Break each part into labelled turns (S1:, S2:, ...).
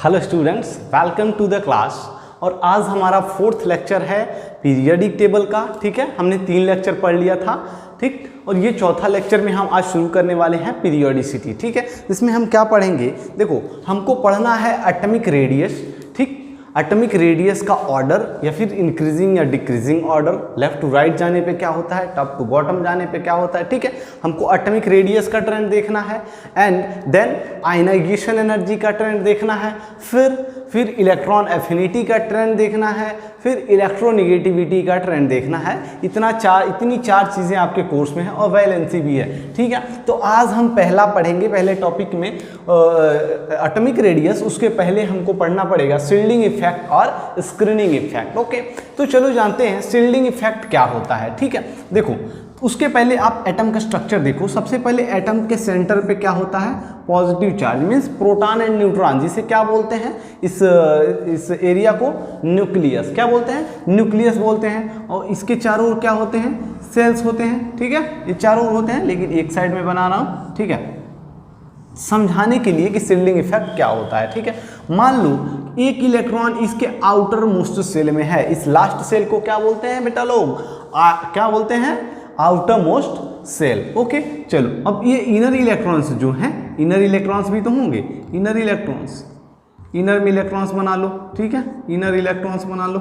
S1: Hello students, welcome to the class. और आज हमारा फोर्थ लेक्चर है पीरियडिक टेबल का। ठीक है, हमने 3 लेक्चर पढ़ लिया था। ठीक, और ये चौथा लेक्चर में हम आज शुरू करने वाले हैं पीरियोडिसिटी। ठीक है, इसमें हम क्या पढ़ेंगे? देखो, हमको पढ़ना है एटॉमिक रेडियस। ठीक, एटॉमिक रेडियस का ऑर्डर या फिर इंक्रीजिंग या decreasing order, left to right जाने पे क्या होता है, टॉप टू बॉटम जाने पे क्या होता है। ठीक है, हमको एटॉमिक रेडियस का ट्रेंड देखना है एंड देन आयनाइजेशन एनर्जी का ट्रेंड देखना है, फिर इलेक्ट्रॉन एफिनिटी का ट्रेंड देखना है, फिर इलेक्ट्रोनिगेटिविटी का ट्रेंड देखना है। इतनी चार चीज़ें आपके कोर्स में है और वैलेंसी भी है। ठीक है, तो आज हम पहला पढ़ेंगे, पहले टॉपिक में एटॉमिक रेडियस। उसके पहले हमको पढ़ना पड़ेगा शील्डिंग इफेक्ट और स्क्रीनिंग इफेक्ट। ओके, तो चलो जानते हैं शील्डिंग इफेक्ट क्या होता है। ठीक है, देखो, उसके पहले आप एटम का स्ट्रक्चर देखो। सबसे पहले एटम के सेंटर पे क्या होता है? Positive charge, means proton and neutron, जिसे क्या बोलते हैं? इस एरिया को न्यूक्लियस क्या बोलते हैं? न्यूक्लियस बोलते हैं। और इसके चारों ओर क्या होते हैं? सेल्स होते हैं। ठीक है, ये चारों ओर होते हैं, लेकिन एक साइड में बना रहा हूँ। ठीक है, समझाने के लिए कि शील्डिंग इफेक्ट क्या होता है। ठीक है, मान लो एक इलेक्ट्रॉन इसके आउटर मोस्ट सेल में है। इस लास्ट सेल को क्या बोलते हैं बेटा लोग? क्या बोलते हैं? Outer most shell. ओके, चलो, अब ये इनर इलेक्ट्रॉन्स जो हैं, इनर इलेक्ट्रॉन्स भी तो होंगे। इनर इलेक्ट्रॉन्स, इनर में इलेक्ट्रॉन्स बना लो। ठीक है, इनर इलेक्ट्रॉन्स बना लो।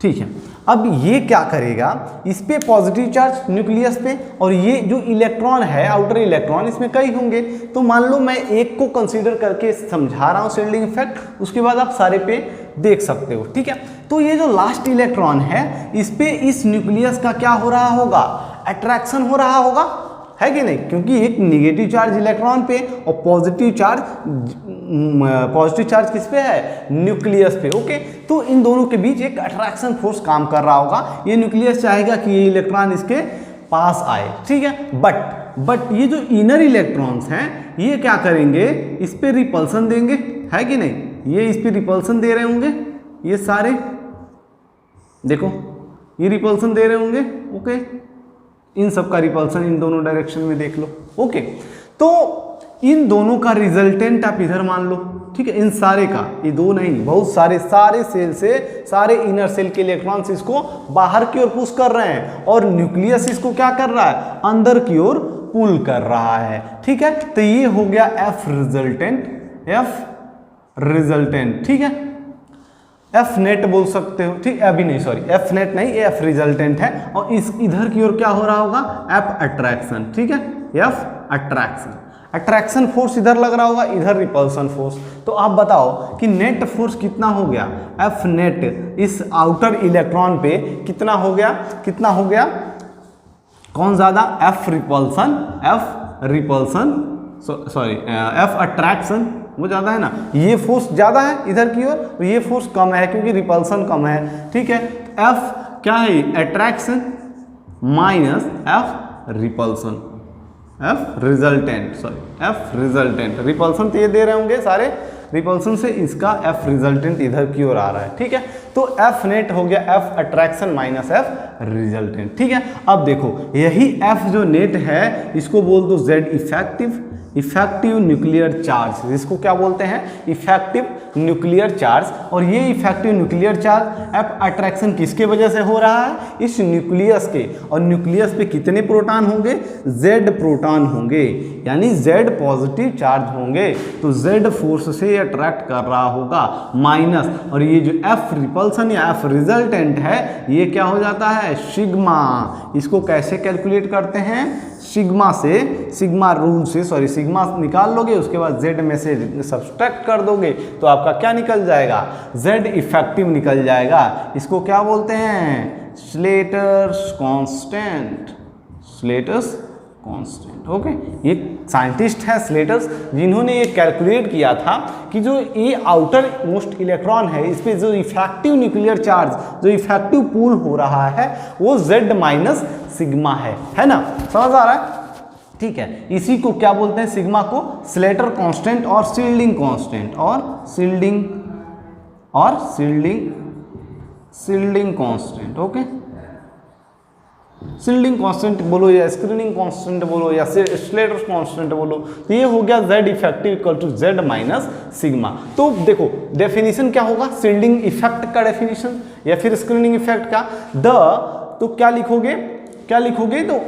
S1: ठीक है, अब ये क्या करेगा? इस पे पॉजिटिव चार्ज न्यूक्लियस पे, और ये जो इलेक्ट्रॉन है आउटर इलेक्ट्रॉन, इसमें कई होंगे। तो मान लो मैं एक को कंसीडर करके समझा रहा हूँ शील्डिंग इफेक्ट, उसके बाद आप सारे पे देख सकते हो। ठीक है, तो ये जो लास्ट इलेक्ट्रॉन है, इस पे इस न्यूक्लियस का क्या हो रहा होगा? अट्रैक्शन हो रहा होगा, है कि नहीं? क्योंकि एक निगेटिव चार्ज इलेक्ट्रॉन पे और पॉजिटिव चार्ज किस पे है? न्यूक्लियस पे। ओके, तो इन दोनों के बीच एक अट्रैक्शन फोर्स काम कर रहा होगा। ये न्यूक्लियस चाहेगा कि ये इलेक्ट्रॉन इसके पास आए। ठीक है, बट ये जो इनर इलेक्ट्रॉन्स हैं, ये क्या करेंगे? इस पे रिपल्सन देंगे, है कि नहीं? ये इस पे रिपल्सन दे रहे होंगे, ये सारे देखो, ये रिपल्सन दे रहे होंगे। ओके, इन सब का रिपल्सन इन दोनों डायरेक्शन में देख लो। ओके, तो इन दोनों का रिजल्टेंट आप इधर मान लो। ठीक है, इन सारे का, ये दो नहीं, बहुत सारे सेल से सारे इनर सेल के इलेक्ट्रॉन्स इसको बाहर की ओर पुश कर रहे हैं, और न्यूक्लियस इसको क्या कर रहा है? अंदर की ओर पुल कर रहा है। ठीक है, तो ये हो गया एफ रिजल्टेंट। ठीक है, एफ नेट बोल सकते हो। ठीक, अभी नहीं, सॉरी, एफ नेट नहीं, ये एफ रिजल्टेंट है। और इस इधर की ओर क्या हो रहा होगा? F attraction. ठीक है, एफ अट्रैक्शन फोर्स इधर लग रहा होगा, इधर रिपल्सन फोर्स। तो आप बताओ कि नेट फोर्स कितना हो गया? एफ नेट इस आउटर इलेक्ट्रॉन पे कितना हो गया? कौन ज्यादा? एफ अट्रैक्शन वो ज़्यादा है ना, ये फोर्स ज़्यादा है इधर की ओर, और ये फोर्स कम है क्योंकि रिपल्सन कम है। ठीक है, एफ क्या है? Attraction minus F repulsion, F resultant. Repulsion तो ये दे रहे होंगे सारे, रिपल्सन से इसका एफ रिजल्टेंट इधर की ओर आ रहा है। ठीक है, तो एफ नेट हो गया F attraction minus F resultant. ठीक है, अब देखो, यही एफ जो नेट है, इसको बोल दो जेड इफेक्टिव न्यूक्लियर चार्ज। इसको क्या बोलते हैं? Effective nuclear charge. और ये effective nuclear charge F attraction किसके वजह से हो रहा है? इस न्यूक्लियस के। और न्यूक्लियस पे कितने प्रोटॉन होंगे? जेड प्रोटॉन होंगे, यानी जेड पॉजिटिव चार्ज होंगे। तो जेड फोर्स से अट्रैक्ट कर रहा होगा माइनस, और ये जो एफ रिपल्सन या एफ रिजल्टेंट है, ये क्या हो जाता है? सिग्मा। इसको कैसे कैलकुलेट करते हैं? सिग्मा रूल से, सिग्मा निकाल लोगे, उसके बाद जेड में से सब्सट्रैक्ट कर दोगे, तो आपका क्या निकल जाएगा? जेड इफेक्टिव निकल जाएगा। इसको क्या बोलते हैं? Slater's constant. ओके, ये साइंटिस्ट है स्लेटर्स, जिन्होंने ये कैलकुलेट किया था कि जो ये आउटर मोस्ट इलेक्ट्रॉन है, इस पे जो इफेक्टिव न्यूक्लियर चार्ज, जो इफेक्टिव पूल हो रहा है, वो जेड माइनस सिग्मा है ना? समझ आ रहा है? ठीक है, इसी को क्या बोलते हैं? सिग्मा को स्लेटर कांस्टेंट और shielding constant shielding constant. Okay, shielding constant बोलो या स्क्रीनिंग कांस्टेंट बोलो या स्लेटर्स कांस्टेंट बोलो, तो ये हो गया Z effective equal to Z minus sigma. तो देखो डेफिनेशन क्या होगा, शील्डिंग इफेक्ट का डेफिनेशन या फिर स्क्रीनिंग इफेक्ट का तो क्या लिखोगे तो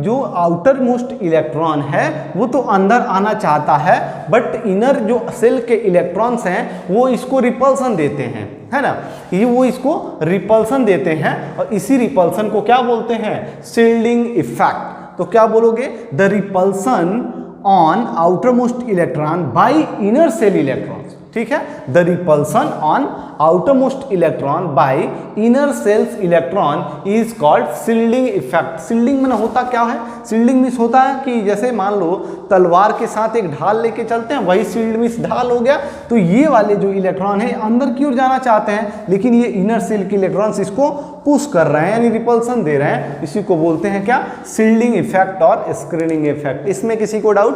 S1: जो आउटर मोस्ट इलेक्ट्रॉन है वो तो अंदर आना चाहता है, बट इनर जो सेल के इलेक्ट्रॉन्स हैं वो इसको रिपल्सन देते हैं, है ना, ये वो इसको रिपल्सन देते हैं और इसी रिपल्सन को क्या बोलते हैं, शील्डिंग इफेक्ट। तो क्या बोलोगे, the repulsion on outer most electron by inner shell electrons, ठीक है, the repulsion on outer most electron by inner shells electron is called shielding effect. Shielding में होता क्या है, शील्डिंग मीन्स होता है कि जैसे मान लो तलवार के साथ एक ढाल लेके चलते हैं, वही शील्ड मीन्स ढाल हो गया। तो ये वाले जो इलेक्ट्रॉन है अंदर की ओर जाना चाहते हैं, लेकिन ये इनर सेल के इलेक्ट्रॉन्स इसको पुश कर रहे हैं यानी रिपल्सन दे रहे हैं, इसी को बोलते हैं क्या, शील्डिंग इफेक्ट और स्क्रीनिंग इफेक्ट। इसमें किसी को डाउट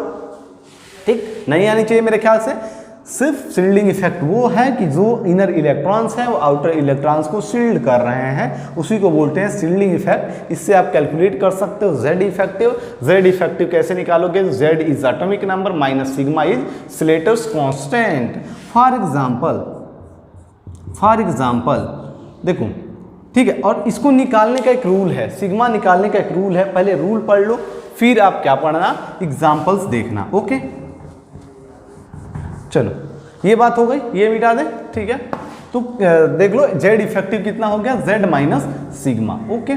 S1: ठीक नहीं आनी चाहिए मेरे ख्याल से। सिर्फ शील्डिंग इफेक्ट वो है कि जो इनर इलेक्ट्रॉन्स हैं वो आउटर इलेक्ट्रॉन्स को शील्ड कर रहे हैं, उसी को बोलते हैं शील्डिंग इफेक्ट। इससे आप कैलकुलेट कर सकते हो Z इफेक्टिव। Z इफेक्टिव कैसे निकालोगे, Z is atomic number minus sigma is Slater's constant. For example देखो, ठीक है, और इसको निकालने का एक रूल है, सिग्मा निकालने का एक रूल है, पहले रूल पढ़ लो फिर आप क्या पढ़ना, एग्जाम्पल्स देखना। ओके चलो ये बात हो गई, ये मिटा दें, ठीक है। तो देख लो Z इफेक्टिव कितना हो गया, Z माइनस सिग्मा। ओके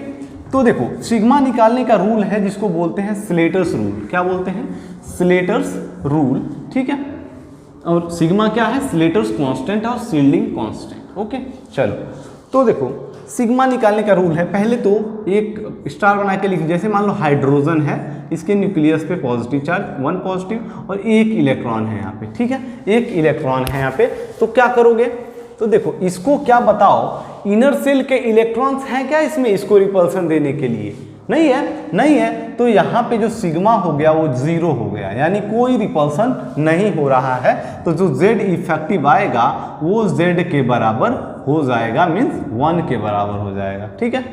S1: तो देखो सिग्मा निकालने का रूल है जिसको बोलते हैं स्लेटर्स रूल। क्या बोलते हैं, स्लेटर्स रूल, ठीक है। और सिग्मा क्या है, स्लेटर्स कांस्टेंट और शील्डिंग कांस्टेंट। ओके चलो तो देखो सिग्मा निकालने का रूल है, पहले तो एक स्टार बना के लिखिए। जैसे मान लो हाइड्रोजन है, इसके न्यूक्लियस पे पॉजिटिव चार्ज 1 पॉजिटिव और एक इलेक्ट्रॉन है यहाँ पे, ठीक है, एक इलेक्ट्रॉन है यहाँ पे। तो क्या करोगे, तो देखो इसको क्या बताओ, इनर सेल के इलेक्ट्रॉन्स हैं क्या इसमें इसको रिपल्सन देने के लिए, नहीं है। तो यहाँ पे जो सिग्मा हो गया वो 0 हो गया, यानी कोई रिपल्सन नहीं हो रहा है। तो जो Z इफेक्टिव आएगा वो Z के बराबर हो जाएगा, मीन्स 1 के बराबर हो जाएगा, ठीक है,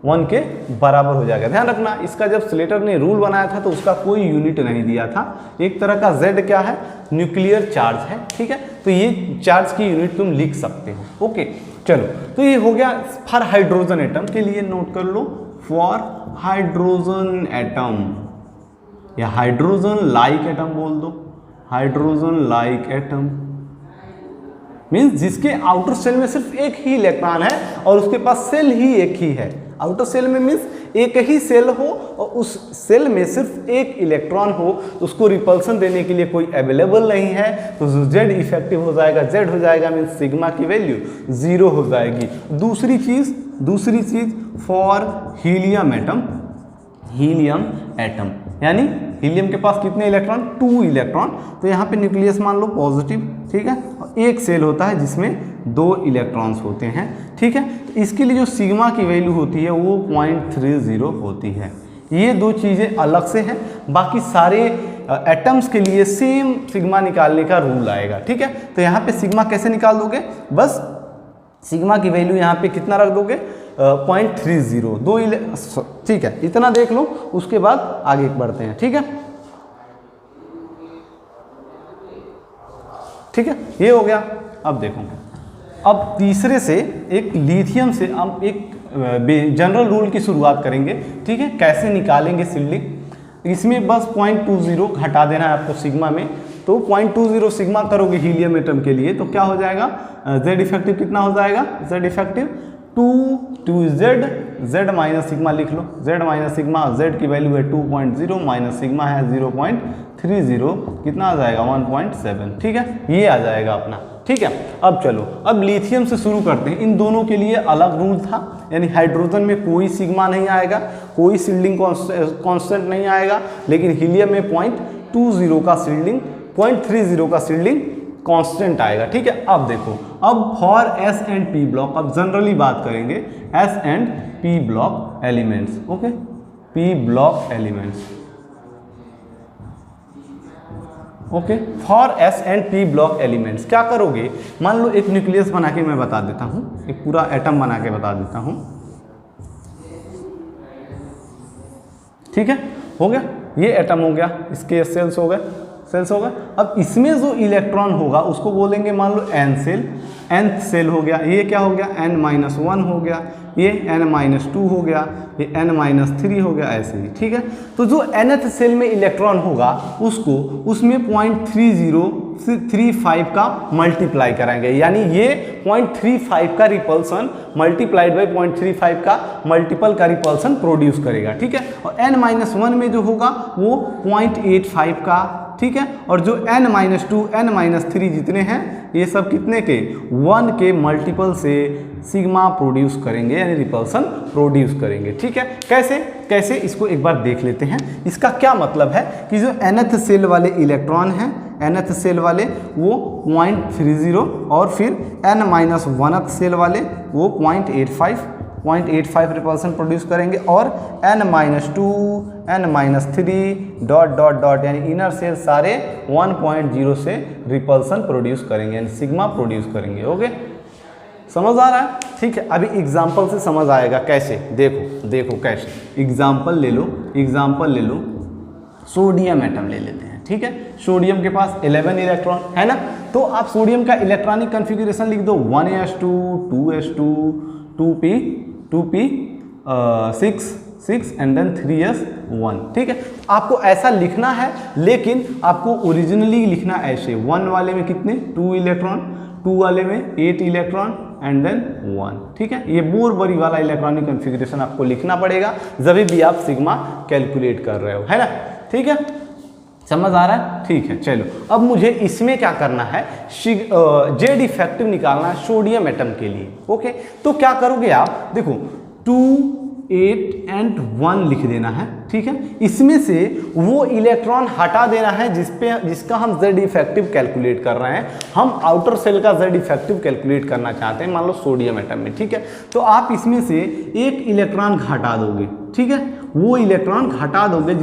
S1: 1 के बराबर हो जाएगा। ध्यान रखना इसका जब स्लेटर ने रूल बनाया था तो उसका कोई यूनिट नहीं दिया था। एक तरह का Z क्या है, न्यूक्लियर चार्ज है, ठीक है। तो ये चार्ज की यूनिट तुम लिख सकते हो। ओके चलो तो ये हो गया फॉर हाइड्रोजन एटम के लिए, नोट कर लो फॉर हाइड्रोजन एटम या हाइड्रोजन लाइक एटम बोल दो, हाइड्रोजन लाइक एटम मीन्स जिसके आउटर सेल में सिर्फ एक ही इलेक्ट्रॉन है और उसके पास सेल ही एक ही है। आउटर सेल में मीन्स एक ही सेल हो और उस सेल में सिर्फ एक इलेक्ट्रॉन हो, तो उसको रिपल्सन देने के लिए कोई अवेलेबल नहीं है, तो Z इफेक्टिव हो जाएगा, Z हो जाएगा मीन्स सिग्मा की वैल्यू 0 हो जाएगी। दूसरी चीज फॉर हीलियम एटम, यानी हीलियम के पास कितने इलेक्ट्रॉन, 2 इलेक्ट्रॉन। तो यहाँ पे न्यूक्लियस मान लो पॉजिटिव, ठीक है, और एक सेल होता है जिसमें 2 इलेक्ट्रॉन्स होते हैं, ठीक है। तो इसके लिए जो सिग्मा की वैल्यू होती है वो 0.30 होती है। ये 2 चीज़ें अलग से हैं, बाकी सारे एटम्स के लिए सेम सिग्मा निकालने का रूल आएगा, ठीक है। तो यहाँ पे सिग्मा कैसे निकाल दोगे, बस सिग्मा की वैल्यू यहाँ पे कितना रख दोगे, 0.30, ठीक है, इतना देख लो, उसके बाद आगे बढ़ते हैं, ठीक है, ठीक है, ये हो गया। अब देखो, अब तीसरे से एक लिथियम से हम एक जनरल रूल की शुरुआत करेंगे, ठीक है, कैसे निकालेंगे शील्डिंग। इसमें बस 0.20 हटा देना है आपको सिग्मा में। तो 0.20 सिग्मा करोगे हीलियम एटम के लिए तो क्या हो जाएगा, Z इफेक्टिव कितना हो जाएगा, Z effective 2Z minus sigma लिख लो, Z माइनस सिग्मा, Z की वैल्यू है 2.0 माइनस सिग्मा है 0.30, कितना आ जाएगा 1.7, ठीक है, ये आ जाएगा अपना, ठीक है। अब चलो, अब लिथियम से शुरू करते हैं। इन दोनों के लिए अलग रूल था, यानी हाइड्रोजन में कोई सिग्मा नहीं आएगा, कोई शील्डिंग कांस्टेंट नहीं आएगा, लेकिन हीलियम में 0.20 का शील्डिंग, 0.30 का शील्डिंग कांस्टेंट आएगा, ठीक है। अब देखो, अब for S and P block, अब जनरली बात करेंगे S and P block elements. Okay, P block elements, okay, for S and P block elements क्या करोगे, मान लो एक न्यूक्लियस बना के मैं बता देता हूँ, एक पूरा एटम बना के बता देता हूँ। ठीक है, हो गया, ये एटम हो गया, इसके सेल्स हो गए, सेल्स हो गए। अब इसमें जो इलेक्ट्रॉन होगा उसको बोलेंगे मान लो एन सेल, nth सेल हो गया, ये क्या हो गया n-1 हो गया, ये n-2 हो गया, ये n-3 हो गया, ऐसे ही। ठीक है, तो जो nth सेल में इलेक्ट्रॉन होगा उसको उसमें 0.3035 का मल्टीप्लाई कराएंगे, यानी ये 0.35 का रिपल्सन मल्टीप्लाइड बाई 0.35 का मल्टीपल का रिपल्सन प्रोड्यूस करेगा। ठीक है, और n-1 में जो होगा वो 0.85 का, ठीक है, और जो n-2 n-3 जितने हैं ये सब कितने के 1 के मल्टीपल से सिग्मा प्रोड्यूस करेंगे, यानी रिपल्सन प्रोड्यूस करेंगे। ठीक है, कैसे कैसे इसको एक बार देख लेते हैं। इसका क्या मतलब है कि जो nth सेल वाले इलेक्ट्रॉन हैं, nth सेल वाले वो 0.30 और फिर n-1th सेल वाले वो 0.85 रिपल्सन प्रोड्यूस करेंगे, और n-2 n-3 डॉट यानी इनर सेल सारे 1.0 से रिपल्सन प्रोड्यूस करेंगे, यानी सिग्मा प्रोड्यूस करेंगे। ओके, समझ आ रहा है? ठीक है, अभी एग्जाम्पल से समझ आएगा कैसे। देखो देखो कैसे, एग्जाम्पल ले लो, सोडियम एटम ले लेते हैं। ठीक है, सोडियम के पास 11 इलेक्ट्रॉन है ना, तो आप सोडियम का इलेक्ट्रॉनिक कन्फिग्रेशन लिख दो 1s2 2s2 2p6 and then 3s1। ठीक है, आपको ऐसा लिखना है, लेकिन आपको ओरिजिनली लिखना ऐसे 1 वाले में कितने 2 इलेक्ट्रॉन, 2 वाले में 8 इलेक्ट्रॉन एंड देन 1। ठीक है, ये बोरबरी वाला इलेक्ट्रॉनिक कन्फिग्रेशन आपको लिखना पड़ेगा जब भी आप सिग्मा कैलकुलेट कर रहे हो, है ना। ठीक है, समझ आ रहा है? ठीक है, चलो अब मुझे इसमें क्या करना है, जेड इफेक्टिव निकालना है सोडियम एटम के लिए। ओके, तो क्या करोगे आप, देखो 2 8 एंड 1 लिख देना है। ठीक है, इसमें से वो इलेक्ट्रॉन हटा देना है जिसका हम जेड इफेक्टिव कैलकुलेट कर रहे हैं। हम आउटर सेल का जेड इफेक्टिव कैलकुलेट करना चाहते हैं, मान लो सोडियम एटम में। ठीक है, तो आप इसमें से एक इलेक्ट्रॉन घटा दोगे। ठीक है, वो इलेक्ट्रॉन घटा दोगे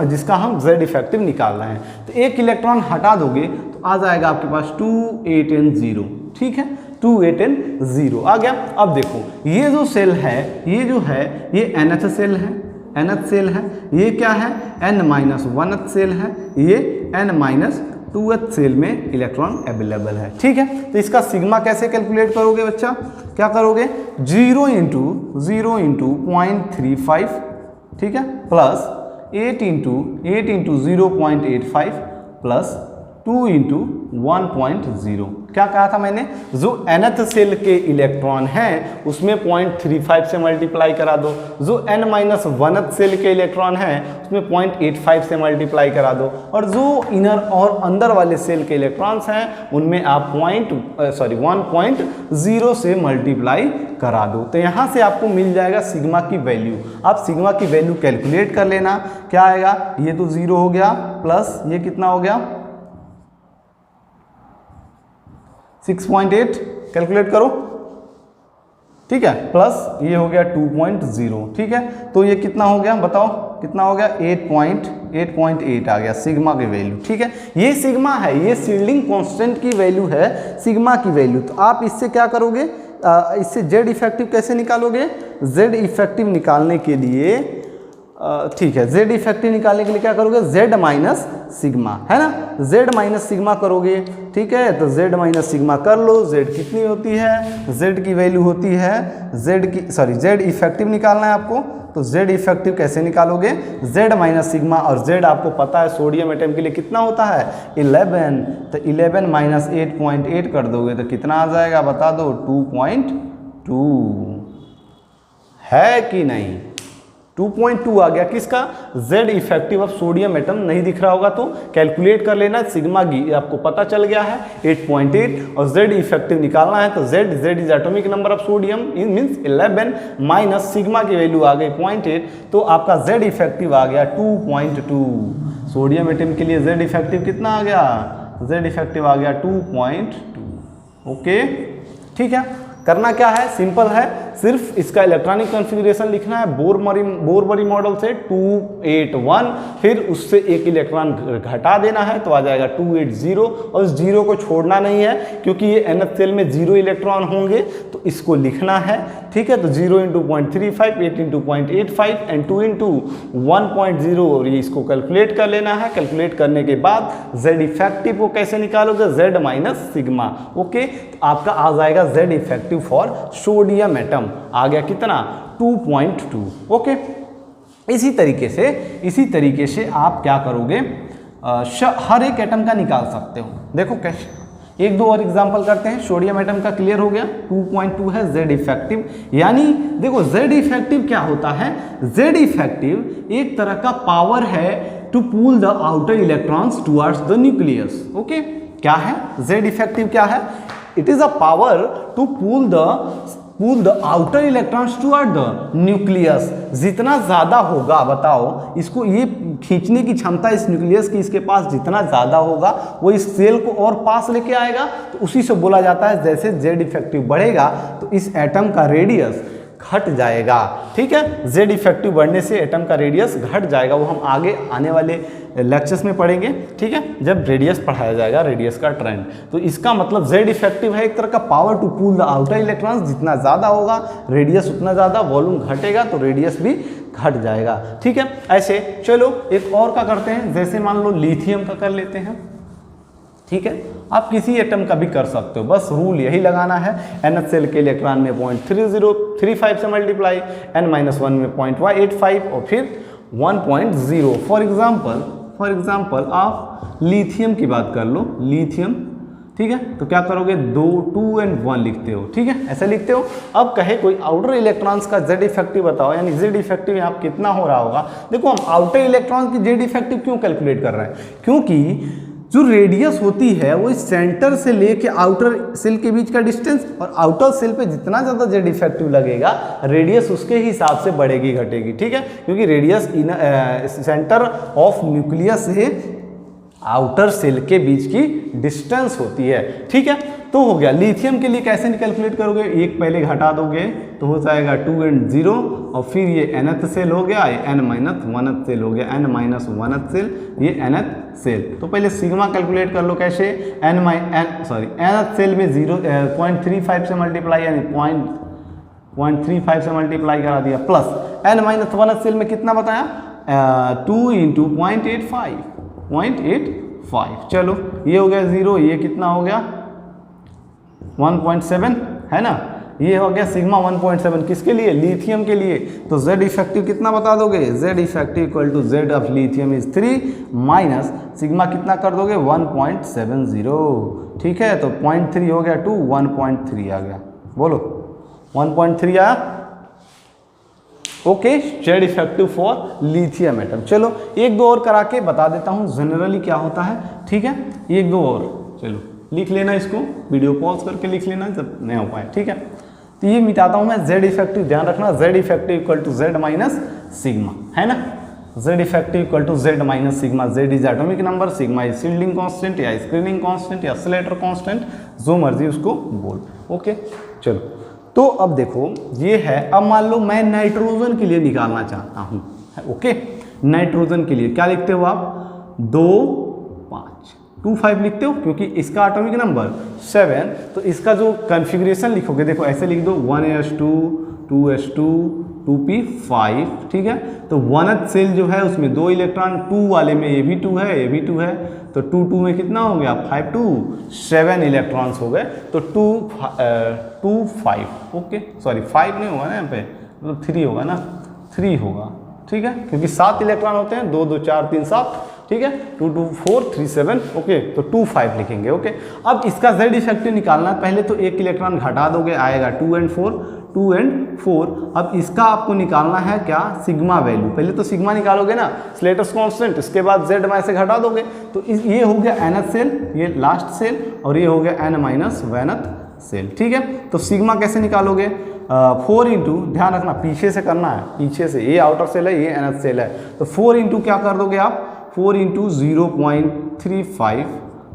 S1: जिसका हम जेड इफेक्टिव निकाल रहे हैं। तो एक इलेक्ट्रॉन हटा दोगे तो आ जाएगा आपके पास 2 8 एंड 0। ठीक है, 2 8 एंड 0 आ गया। अब देखो ये जो सेल है, ये जो है ये nth सेल है, nth सेल है, ये क्या है n-1th सेल है, ये n-2th सेल में इलेक्ट्रॉन अवेलेबल है। ठीक है, तो इसका सिग्मा कैसे कैलकुलेट करोगे बच्चा, क्या करोगे 0 इंटू 0.35, ठीक है, प्लस 8 इंटू 0.85 प्लस 2 इंटू 1.0। क्या कहा था मैंने, जो nth सेल के इलेक्ट्रॉन हैं उसमें 0.35 से मल्टीप्लाई करा दो, जो n-1th सेल के इलेक्ट्रॉन हैं उसमें 0.85 से मल्टीप्लाई करा दो, और जो इनर और अंदर वाले सेल के इलेक्ट्रॉन्स हैं उनमें आप 1.0 से मल्टीप्लाई करा दो। तो यहाँ से आपको मिल जाएगा सिग्मा की वैल्यू। आप सिग्मा की वैल्यू कैलकुलेट कर लेना, क्या आएगा, ये तो 0 हो गया, प्लस ये कितना हो गया 6.8, कैलकुलेट करो। ठीक है, प्लस ये हो गया 2.0। ठीक है, तो ये कितना हो गया बताओ, कितना हो गया 8.8 आ गया सिग्मा की वैल्यू। ठीक है, ये सिग्मा है, ये शील्डिंग कांस्टेंट की वैल्यू है सिग्मा की वैल्यू। तो आप इससे क्या करोगे, इससे जेड इफेक्टिव कैसे निकालोगे, जेड इफेक्टिव निकालने के लिए ठीक है, जेड इफेक्टिव निकालने के लिए क्या करोगे, जेड माइनस सिग्मा, है ना, जेड माइनस सिग्मा करोगे। ठीक है, तो जेड माइनस सिग्मा कर लो। जेड कितनी होती है, जेड की वैल्यू होती है जेड इफेक्टिव निकालना है आपको, तो जेड इफेक्टिव कैसे निकालोगे, जेड माइनस सिग्मा, और जेड आपको पता है सोडियम एटम के लिए कितना होता है 11, तो 11 माइनस 8.8 कर दोगे तो कितना आ जाएगा बता दो 2.2, है कि नहीं, 2.2 आ गया किसका, जेड इफेक्टिव। अब सोडियम एटम नहीं दिख रहा होगा तो कैलकुलेट कर लेना, सिग्मा की आपको पता चल गया है 8.8, और जेड इफेक्टिव निकालना है तो Z is atomic number of sodium, means 11 minus sigma की वैल्यू आ गई 0.8, तो आपका जेड इफेक्टिव आ गया 2.2। सोडियम एटम के लिए जेड इफेक्टिव कितना आ गया, जेड इफेक्टिव आ गया 2.2। ओके, ठीक है, करना क्या है, सिंपल है, सिर्फ इसका इलेक्ट्रॉनिक कॉन्फ़िगरेशन लिखना है बोरबरी मॉडल से 281, फिर उससे एक इलेक्ट्रॉन घटा देना है तो आ जाएगा 280, और इस 0 को छोड़ना नहीं है क्योंकि ये nth सेल में 0 इलेक्ट्रॉन होंगे तो इसको लिखना है, ठीक है। तो 0 × 0.35, 8 × 0.85 एंड 2 × 1.0, और ये इसको कैलकुलेट कर लेना है। कैलकुलेट करने के बाद Z इफेक्टिव को कैसे निकालोगे, Z माइनस सिग्मा, ओके। तो आपका आ जाएगा Z effective for sodium atom, आ गया कितना 2.2, ओके। इसी तरीके से आप क्या करोगे, हर एक एटम का निकाल सकते हो। देखो कैसे, एक दो और एग्जांपल करते हैं। सोडियम एटम का क्लियर हो गया, 2.2 है Z इफेक्टिव। यानी देखो Z इफेक्टिव क्या होता है, Z इफेक्टिव एक तरह का पावर है to pull the outer electrons towards the nucleus, okay. क्या है Z इफेक्टिव, क्या है, it is a power to pull the outer electrons toward the nucleus. जितना ज़्यादा होगा, बताओ इसको, ये खींचने की क्षमता इस न्यूक्लियस की इसके पास जितना ज़्यादा होगा वो इस सेल को और पास लेके आएगा, तो उसी से बोला जाता है जैसे Z इफेक्टिव बढ़ेगा तो इस एटम का रेडियस घट जाएगा, ठीक है। Z इफेक्टिव बढ़ने से एटम का रेडियस घट जाएगा, वो हम आगे आने वाले लेक्चर्स में पढ़ेंगे, ठीक है, जब रेडियस पढ़ाया जाएगा, रेडियस का ट्रेंड। तो इसका मतलब Z इफेक्टिव है एक तरह का power to pull the outer electrons, जितना ज़्यादा होगा रेडियस उतना ज़्यादा, वॉल्यूम घटेगा तो रेडियस भी घट जाएगा, ठीक है। ऐसे चलो एक और का करते हैं, जैसे मान लो लिथियम का कर लेते हैं, ठीक है। आप किसी एटम का भी कर सकते हो, बस रूल यही लगाना है, nth सेल के इलेक्ट्रॉन में 0.3035 से मल्टीप्लाई, n-1 में 0.85 और फिर 1.0। फॉर एग्जाम्पल आप लिथियम की बात कर लो, लिथियम, ठीक है। तो क्या करोगे, 2 और 1 लिखते हो, ठीक है, ऐसे लिखते हो। अब कहे कोई आउटर इलेक्ट्रॉन्स का Z इफेक्टिव बताओ, यानी Z इफेक्टिव यहाँ कितना हो रहा होगा। देखो हम आउटर इलेक्ट्रॉन्स की Z इफेक्टिव क्यों कैलकुलेट कर रहे हैं, क्योंकि जो रेडियस होती है वो इस सेंटर से लेके आउटर सेल के बीच का डिस्टेंस, और आउटर सेल पे जितना ज़्यादा Z इफेक्टिव लगेगा रेडियस उसके हिसाब से बढ़ेगी घटेगी, ठीक है। क्योंकि रेडियस सेंटर ऑफ न्यूक्लियस से आउटर सेल के बीच की डिस्टेंस होती है, ठीक है। तो हो गया। लिथियम के लिए कैसे कैलकुलेट करोगे, एक पहले घटा दोगे तो हो जाएगा 2 और 0, और फिर ये nth सेल हो गया, n-1th सेल हो गया, n-1th सेल, ये nth सेल। तो पहले सिग्मा कैलकुलेट कर लो, कैसे, nth सेल में 0.35 से मल्टीप्लाई, यानी 0.35 से मल्टीप्लाई करा दिया, प्लस n-1th सेल में कितना बताया, 2 × 0.85, चलो ये हो गया 0, ये कितना हो गया 1.7, है ना, ये हो गया सिग्मा 1.7, किसके लिए, लिथियम के लिए। तो Z इफेक्टिव कितना बता दोगे, Z effective equal to Z of lithium is 3 minus sigma कितना कर दोगे 1.70, ठीक है। तो 0.3 हो गया 2, 1.3 आ गया, बोलो 1.3 आया, okay. Z effective for lithium atom. चलो एक दो और करा के बता देता हूँ जनरली क्या होता है, ठीक है, एक दो और, चलो लिख लेना, इसको वीडियो पॉज करके लिख लेना जब नहीं हो पाए, ठीक है। तो ये मिटाता हूँ मैं, Z इफेक्टिव, ध्यान रखना, Z effective equal to Z minus sigma, है ना, Z effective equal to Z minus sigma. Z is atomic number, sigma is shielding constant या स्क्रीनिंग कांस्टेंट या स्लेटर कांस्टेंट, जो मर्जी उसको बोल, ओके। चलो तो अब देखो ये है, अब मान लो मैं नाइट्रोजन के लिए निकालना चाहता हूँ, ओके। नाइट्रोजन के लिए क्या लिखते हो आप, 2 5 2 5 लिखते हो, क्योंकि इसका एटॉमिक नंबर 7, तो इसका जो कॉन्फ़िगरेशन लिखोगे देखो ऐसे लिख दो, 1s2 2s2 2p5, ठीक है। तो 1th सेल जो है उसमें 2 इलेक्ट्रॉन, 2 वाले में ये भी 2 है, ये भी 2 है, तो 2 2 में कितना हो गया 5 2 7 इलेक्ट्रॉन्स हो गए, तो 2 5, ओके, सॉरी 5 नहीं होगा ना यहाँ पे, मतलब 3 होगा ना, 3 होगा, ठीक है, क्योंकि 7 इलेक्ट्रॉन होते हैं, 2 2 4 3 7, ठीक है, 2 2 4 3 7, ओके। तो 2 5 लिखेंगे, ओके। अब इसका Z इफेक्टिव निकालना, पहले तो एक इलेक्ट्रॉन घटा दोगे, आएगा 2 और 4। अब इसका आपको निकालना है क्या, सिग्मा वैल्यू। पहले तो सिग्मा निकालोगे ना, स्लेटर्स कांस्टेंट, इसके बाद Z में से घटा दोगे, तो ये हो गया nth सेल, ये लास्ट सेल, और ये हो गया n-1th सेल, ठीक है। तो सिग्मा कैसे निकालोगे, 4 इंटू, ध्यान रखना पीछे से करना है, पीछे से, ये आउटर सेल है, ये nth सेल है, तो 4 इंटू क्या कर दोगे आप, 4 इंटू 0.35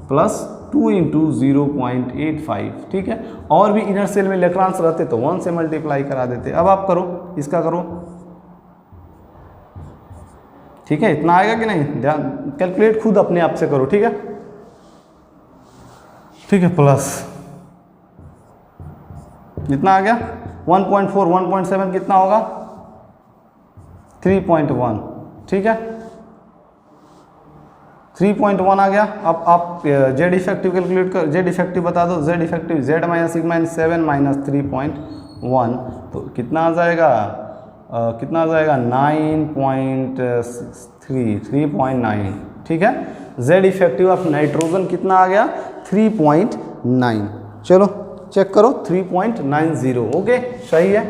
S1: प्लस 2 इंटू 0.85, ठीक है। और भी इनर सेल में इलेक्ट्रॉन्स रहते तो 1 से मल्टीप्लाई करा देते। अब आप करो, इसका करो, ठीक है। इतना आएगा कि नहीं, ध्यान कैलकुलेट खुद अपने आप से करो, ठीक है, ठीक है। प्लस इतना आ गया 1.4, 1.7 कितना होगा 3.1, ठीक है, 3.1 आ गया। अब आप जेड इफेक्टिव कैलकुलेट कर, जेड इफेक्टिव बता दो, Z effective Z minus sigma 7 minus 3.1 तो कितना आ जाएगा, कितना आ जाएगा 3.9, ठीक है। जेड इफेक्टिव ऑफ नाइट्रोजन कितना आ गया 3.9, चलो चेक करो 3.90, ओके सही है।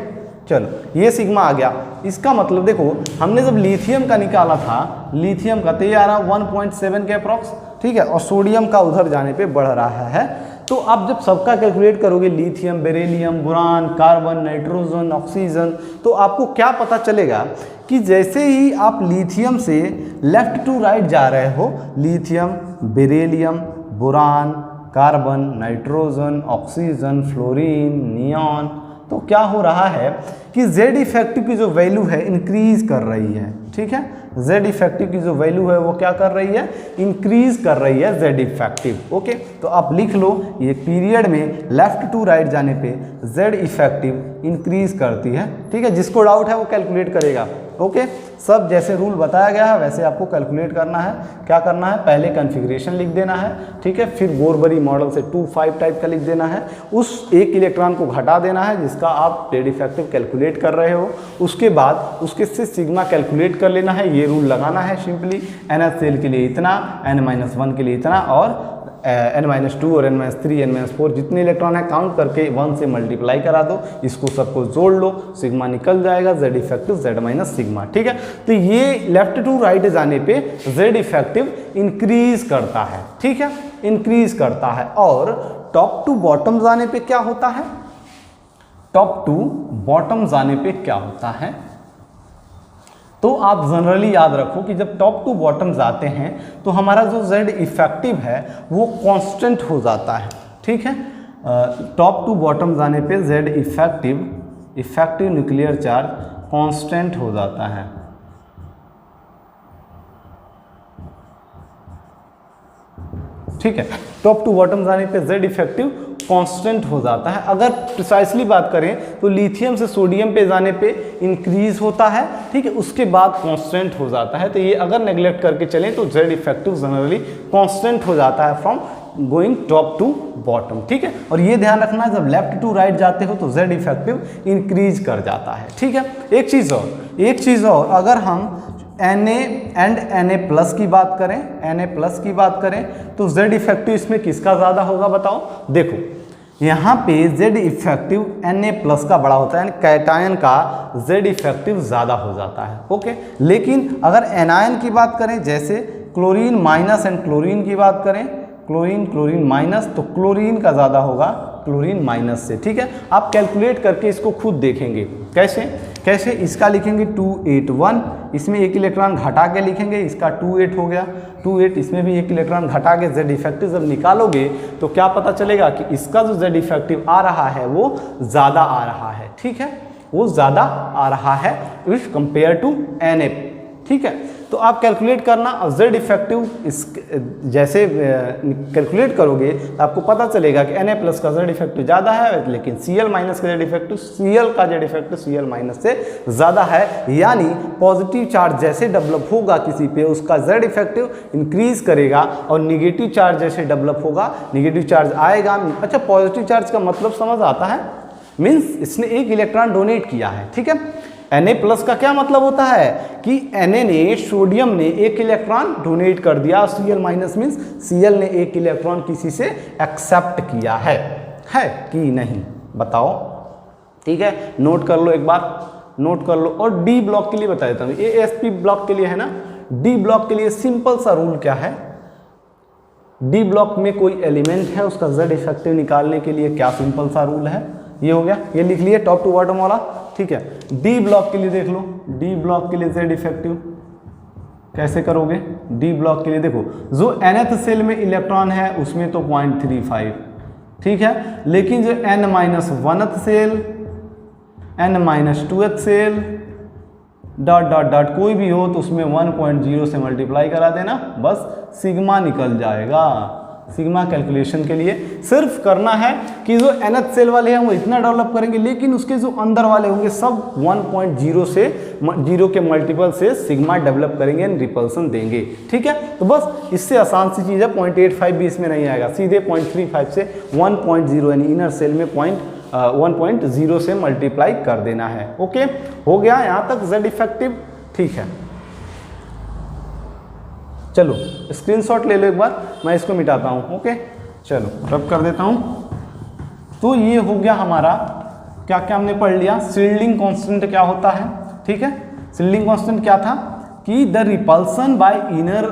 S1: चलो ये सिग्मा आ गया। इसका मतलब देखो हमने जब लिथियम का निकाला था, लिथियम का तो ये आ रहा 1.7 के अप्रॉक्स, ठीक है, और सोडियम का उधर जाने पे बढ़ रहा है। तो आप जब सबका कैलकुलेट करोगे lithium, beryllium, boron, carbon, nitrogen, oxygen, तो आपको क्या पता चलेगा कि जैसे ही आप लिथियम से लेफ्ट टू राइट जा रहे हो, lithium, beryllium, boron, carbon, nitrogen, oxygen, fluorine, neon, तो क्या हो रहा है कि जेड इफेक्टिव की जो वैल्यू है इंक्रीज कर रही है, ठीक है। जेड इफेक्टिव की जो वैल्यू है वो क्या कर रही है, इंक्रीज कर रही है जेड इफेक्टिव, ओके। तो आप लिख लो ये पीरियड में लेफ्ट टू राइट जाने पे जेड इफेक्टिव इंक्रीज करती है, ठीक है। जिसको डाउट है वो कैलकुलेट करेगा, ओके। सब जैसे रूल बताया गया है वैसे आपको कैलकुलेट करना है। क्या करना है, पहले कॉन्फ़िगरेशन लिख देना है, ठीक है, फिर बोरबरी मॉडल से 2-5 टाइप का लिख देना है, उस एक इलेक्ट्रॉन को घटा देना है जिसका आप जेड इफेक्टिव कैलकुलेट कर रहे हो, उसके बाद उसके से सिग्मा कैलकुलेट कर लेना है। ये रूल लगाना है सिंपली, NH सेल के लिए इतना, N-1 के लिए इतना, और N-2 और N-3, N-4 जितने इलेक्ट्रॉन है काउंट करके 1 से मल्टीप्लाई करा दो, इसको सबको जोड़ लो, सिग्मा निकल जाएगा, Z effective Z minus sigma, ठीक है। तो ये लेफ्ट टू राइट जाने पे जेड इफेक्टिव इंक्रीज करता है, ठीक है, इंक्रीज करता है। और टॉप टू बॉटम जाने पे क्या होता है, टॉप टू बॉटम जाने पे क्या होता है, तो आप जनरली याद रखो कि जब टॉप टू बॉटम जाते हैं तो हमारा जो जेड इफेक्टिव है वो कांस्टेंट हो जाता है, ठीक है। टॉप टू बॉटम जाने पे Z effective nuclear charge constant हो जाता है, ठीक है। टॉप टू बॉटम जाने पे जेड इफेक्टिव कांस्टेंट हो जाता है। अगर प्रिसाइसली बात करें तो लिथियम से सोडियम पे जाने पे इंक्रीज होता है, ठीक है, उसके बाद कांस्टेंट हो जाता है। तो ये अगर नेग्लेक्ट करके चलें तो जेड इफेक्टिव जनरली कांस्टेंट हो जाता है from going top to bottom, ठीक है। और ये ध्यान रखना जब लेफ्ट टू राइट जाते हो तो जेड इफेक्टिव इंक्रीज कर जाता है, ठीक है। एक चीज़ और अगर हम Na एंड Na प्लस की बात करें तो जेड इफेक्टिव इसमें किसका ज़्यादा होगा बताओ। देखो यहाँ पे जेड इफेक्टिव Na प्लस का बड़ा होता है, यानी कैटायन का जेड इफेक्टिव ज़्यादा हो जाता है, ओके। लेकिन अगर एनायन की बात करें, जैसे क्लोरीन माइनस एंड क्लोरीन की बात करें, क्लोरीन माइनस, तो क्लोरीन का ज़्यादा होगा क्लोरीन माइनस से, ठीक है। आप कैलकुलेट करके इसको खुद देखेंगे कैसे इसका लिखेंगे 281, इसमें एक इलेक्ट्रॉन घटा के लिखेंगे, इसका 28 हो गया, 28, इसमें भी एक इलेक्ट्रॉन घटा के जेड इफेक्टिव जब निकालोगे तो क्या पता चलेगा कि इसका जो जेड इफेक्टिव आ रहा है वो ज़्यादा आ रहा है, ठीक है, वो ज़्यादा आ रहा है इफ कंपेयर टू Na, ठीक है। तो आप कैलकुलेट करना, और जेड इफेक्टिव इस जैसे कैलकुलेट करोगे तो आपको पता चलेगा कि Na प्लस का जेड इफेक्टिव ज़्यादा है, लेकिन Cl माइनस का जेड इफेक्टिव Cl माइनस से ज़्यादा है। यानी पॉजिटिव चार्ज जैसे डेवलप होगा किसी पे उसका जेड इफेक्टिव इंक्रीज करेगा, और निगेटिव चार्ज जैसे डेवलप होगा निगेटिव चार्ज आएगा। अच्छा, पॉजिटिव चार्ज का मतलब समझ आता है, मीन्स इसने एक इलेक्ट्रॉन डोनेट किया है, ठीक है। Na प्लस का क्या मतलब होता है कि Na ने, सोडियम ने एक इलेक्ट्रॉन डोनेट कर दिया, Cl माइनस मीन्स Cl ने एक इलेक्ट्रॉन किसी से एक्सेप्ट किया है कि नहीं बताओ, ठीक है। नोट कर लो, एक बार नोट कर लो। और डी ब्लॉक के लिए बता देता हूँ, ये sp ब्लॉक के लिए है ना। डी ब्लॉक के लिए सिंपल सा रूल क्या है, डी ब्लॉक में कोई एलिमेंट है उसका जेड इफेक्टिव निकालने के लिए क्या सिंपल सा रूल है, ये हो गया, ये लिख लिए टॉप टू बॉटम वाला, ठीक है। डी ब्लॉक के लिए देख लो, डी ब्लॉक के लिए जेड इफेक्टिव कैसे करोगे? डी ब्लॉक के लिए देखो, जो nth सेल में इलेक्ट्रॉन है उसमें तो 0.35, ठीक है, लेकिन जो n-1th shell, n-2th shell dot dot dot कोई भी हो तो उसमें 1.0 से मल्टीप्लाई करा देना, बस सिग्मा निकल जाएगा। सिग्मा कैलकुलेशन के लिए सिर्फ करना है कि जो nth सेल वाले हैं वो इतना डेवलप करेंगे, लेकिन उसके जो अंदर वाले होंगे सब 1.0 से 0 के मल्टीपल से सिग्मा डेवलप करेंगे, रिपल्सन देंगे, ठीक है। तो बस इससे आसान सी चीज़ है, 0.85 भी इसमें नहीं आएगा, सीधे 0.35 से 1.0 यानी इनर सेल में 1.0 से मल्टीप्लाई कर देना है। ओके, हो गया यहाँ तक Z इफेक्टिव, ठीक है। चलो स्क्रीनशॉट ले लो एक बार, मैं इसको मिटाता हूँ। ओके, चलो रब कर देता हूँ। तो ये हो गया हमारा, क्या क्या हमने पढ़ लिया, शील्डिंग कांस्टेंट क्या होता है, ठीक है। शील्डिंग कांस्टेंट क्या था कि the repulsion bye inner,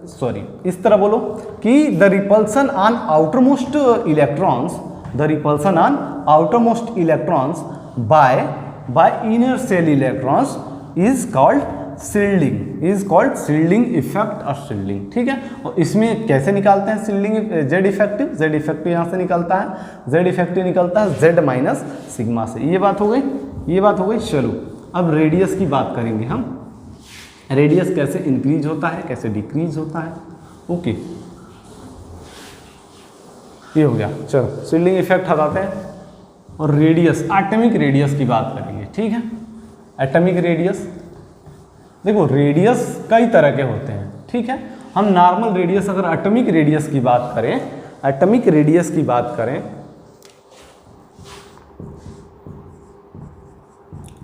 S1: sorry इस तरह बोलो कि the repulsion on outermost electrons, the repulsion on outermost electrons by inner cell electrons is called shielding, is called shielding effect or shielding, ठीक है। और इसमें कैसे निकालते हैं shielding Z effective, Z effective यहाँ से निकलता है, Z इफेक्टिव निकलता है Z माइनस सिग्मा से। ये बात हो गई, ये बात हो गई। चलो अब रेडियस की बात करेंगे हम, रेडियस कैसे इंक्रीज होता है, कैसे डिक्रीज होता है। ओके, ये हो गया। चलो शील्डिंग इफेक्ट हटाते हैं और रेडियस, एटॉमिक रेडियस की बात करेंगे, ठीक है। एटॉमिक रेडियस, देखो रेडियस कई तरह के होते हैं, ठीक है। हम नॉर्मल रेडियस, अगर एटॉमिक रेडियस की बात करें, एटॉमिक रेडियस की बात करें,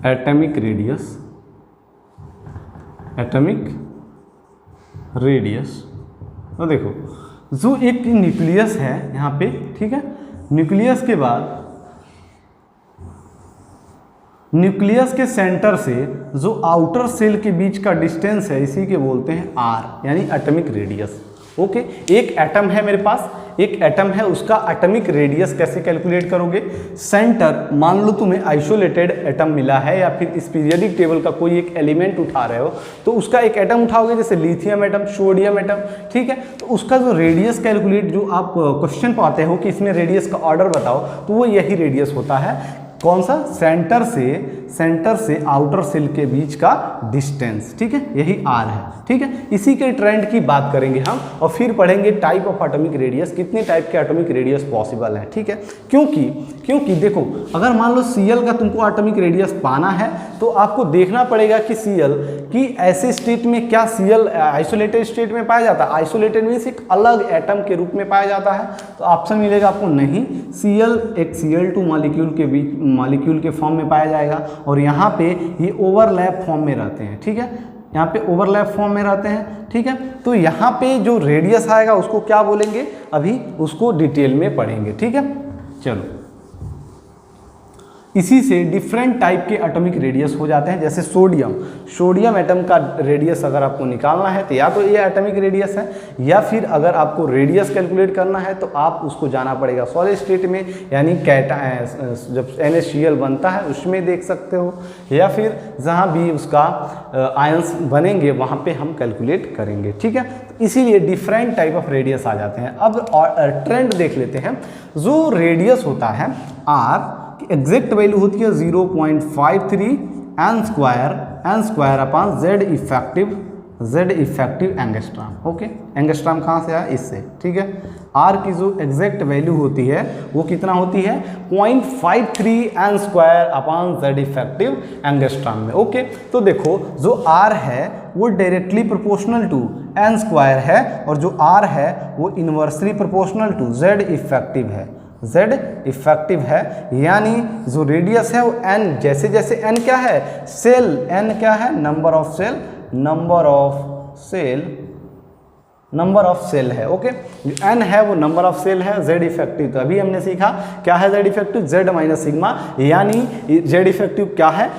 S1: एटॉमिक रेडियस, एटॉमिक रेडियस, तो देखो जो एक न्यूक्लियस है यहाँ पे, ठीक है, न्यूक्लियस के बाद न्यूक्लियस के सेंटर से जो आउटर सेल के बीच का डिस्टेंस है, इसी के बोलते हैं आर, यानी एटॉमिक रेडियस। ओके, एक एटम है मेरे पास, एक एटम है, उसका एटॉमिक रेडियस कैसे कैलकुलेट करोगे? सेंटर, मान लो तुम्हें आइसोलेटेड एटम मिला है या फिर इस पीरियोडिक टेबल का कोई एक एलिमेंट उठा रहे हो, तो उसका एक एटम उठाओगे, जैसे लिथियम एटम, सोडियम एटम, ठीक है। तो उसका जो रेडियस कैलकुलेट, जो आप क्वेश्चन पाते हो कि इसमें रेडियस का ऑर्डर बताओ, तो वो यही रेडियस होता है। कौन सा? सेंटर से आउटर सेल के बीच का डिस्टेंस, ठीक है, यही आर है, ठीक है। इसी के ट्रेंड की बात करेंगे हम और फिर पढ़ेंगे टाइप ऑफ एटॉमिक रेडियस, कितने टाइप के एटॉमिक रेडियस पॉसिबल है, ठीक है। क्योंकि देखो, अगर मान लो Cl का तुमको एटॉमिक रेडियस पाना है तो आपको देखना पड़ेगा कि Cl की ऐसे स्टेट में, क्या Cl आइसोलेटेड स्टेट में पाया जाता है? आइसोलेटेड मीन्स एक अलग एटम के रूप में पाया जाता है, तो ऑप्शन मिलेगा आपको नहीं, Cl एक Cl2 मॉलिक्यूल के बीच, मॉलिक्यूल के फॉर्म में पाया जाएगा, और यहाँ पे ये ओवरलैप फॉर्म में रहते हैं, ठीक है, यहाँ पे ओवरलैप फॉर्म में रहते हैं, ठीक है। तो यहाँ पे जो रेडियस आएगा उसको क्या बोलेंगे, अभी उसको डिटेल में पढ़ेंगे, ठीक है। चलो, इसी से डिफरेंट टाइप के एटॉमिक रेडियस हो जाते हैं, जैसे सोडियम एटम का रेडियस अगर आपको निकालना है तो या तो ये एटॉमिक रेडियस है, या फिर अगर आपको रेडियस कैलकुलेट करना है तो आप उसको जाना पड़ेगा सॉलिड स्टेट में, यानी जब NaCl बनता है उसमें देख सकते हो, या फिर जहाँ भी उसका आयंस बनेंगे वहाँ पे हम कैलकुलेट करेंगे, ठीक है। तो इसीलिए डिफरेंट टाइप ऑफ रेडियस आ जाते हैं। अब ट्रेंड देख लेते हैं। जो रेडियस होता है आर, एग्जैक्ट वैल्यू होती है 0.53 n square upon Z effective angstrom. Okay, angstrom कहाँ से आया? इससे, ठीक है। R की जो एग्जैक्ट वैल्यू होती है वो कितना होती है? 0.53 n square upon Z effective angstrom में। ओके, तो देखो जो R है वो directly proportional to n square है, और जो R है वो inversely proportional to Z effective है, Z इफेक्टिव है, यानी जो रेडियस है वो n, जैसे जैसे n क्या है? सेल, n क्या है? नंबर ऑफ सेल है। ओके, n है वो नंबर ऑफ सेल है। Z इफेक्टिव, तो अभी हमने सीखा क्या है Z effective? Z minus sigma, यानी Z इफेक्टिव क्या है?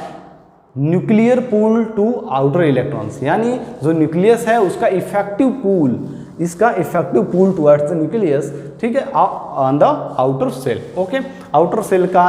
S1: Nuclear pull to outer electrons, यानी जो न्यूक्लियस है उसका इफेक्टिव पूल, इसका effective pull towards the nucleus, ठीक है, on the outer shell. Okay, outer shell का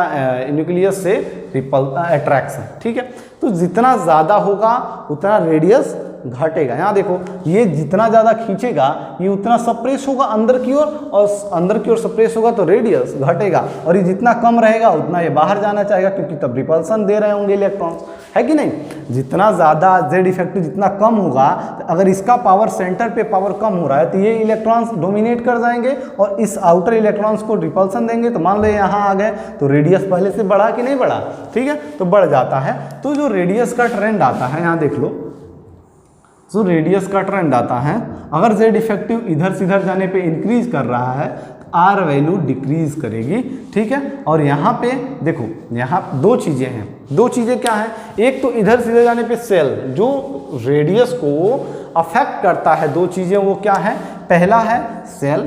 S1: न्यूक्लियस से रिपल अट्रैक्शन, ठीक है। तो जितना ज़्यादा होगा उतना रेडियस घटेगा। यहाँ देखो ये जितना ज़्यादा खींचेगा ये उतना सप्रेस होगा अंदर की ओर, और अंदर की ओर सप्रेस होगा तो रेडियस घटेगा, और ये जितना कम रहेगा उतना ये बाहर जाना चाहेगा, क्योंकि तब रिपल्सन दे रहे होंगे इलेक्ट्रॉन्स, है कि नहीं। जितना ज़्यादा जेड इफेक्टिव जितना कम होगा, तो अगर इसका पावर सेंटर पे पावर कम हो रहा है तो ये इलेक्ट्रॉन्स डोमिनेट कर जाएंगे और इस आउटर इलेक्ट्रॉन्स को रिपल्सन देंगे। तो मान लो यहाँ आ गए तो रेडियस पहले से बढ़ा कि नहीं बढ़ा, ठीक है, तो बढ़ जाता है। तो जो रेडियस का ट्रेंड आता है, यहाँ देख लो, जो रेडियस का ट्रेंड आता है, अगर जेड इफेक्टिव इधर से इधर जाने पे इंक्रीज कर रहा है तो आर वैल्यू डिक्रीज करेगी, ठीक है। और यहाँ पे देखो, यहाँ दो चीज़ें हैं, दो चीज़ें क्या हैं, एक तो इधर से इधर जाने पे सेल जो रेडियस को अफेक्ट करता है, दो चीज़ें वो क्या है, पहला है सेल,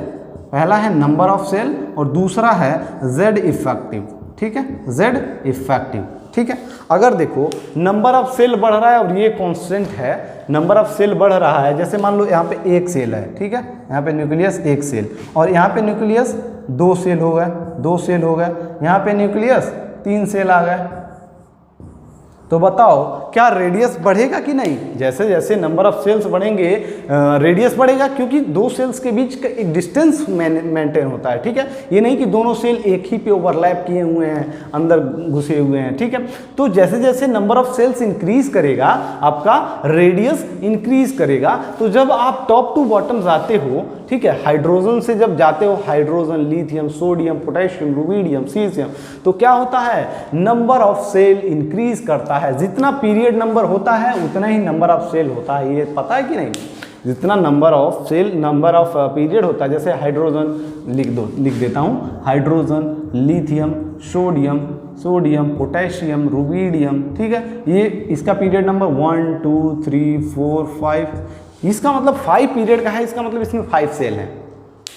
S1: पहला है नंबर ऑफ सेल, और दूसरा है जेड इफेक्टिव, ठीक है, जेड इफेक्टिव, ठीक है। अगर देखो नंबर ऑफ सेल बढ़ रहा है और ये कांस्टेंट है, नंबर ऑफ सेल बढ़ रहा है, जैसे मान लो यहाँ पे एक सेल है, ठीक है, यहाँ पे न्यूक्लियस एक सेल, और यहाँ पे न्यूक्लियस दो सेल हो गए, दो सेल हो गए, यहाँ पे न्यूक्लियस तीन सेल आ गए, तो बताओ क्या रेडियस बढ़ेगा कि नहीं। जैसे जैसे नंबर ऑफ सेल्स बढ़ेंगे रेडियस बढ़ेगा, क्योंकि दो सेल्स के बीच का एक डिस्टेंस मेंटेन होता है, ठीक है। ये नहीं कि दोनों सेल एक ही पे ओवरलैप किए हुए हैं, अंदर घुसे हुए हैं, ठीक है। तो जैसे जैसे नंबर ऑफ सेल्स इंक्रीज करेगा आपका रेडियस इंक्रीज करेगा। तो जब आप टॉप टू बॉटम जाते हो, ठीक है, हाइड्रोजन से जब जाते हो, hydrogen, lithium, sodium, potassium, rubidium, caesium, तो क्या होता है, नंबर ऑफ सेल इंक्रीज करता है। जितना पीरियड नंबर होता है उतना ही नंबर ऑफ सेल होता है, ये पता है कि नहीं। जितना number of shell, number of period होता है, जैसे हाइड्रोजन लिख देता हूँ, hydrogen, lithium, sodium, potassium, rubidium, ठीक है, ये इसका पीरियड नंबर 1 2 3 4 5, इसका मतलब 5 पीरियड का है, इसका मतलब इसमें 5 सेल हैं,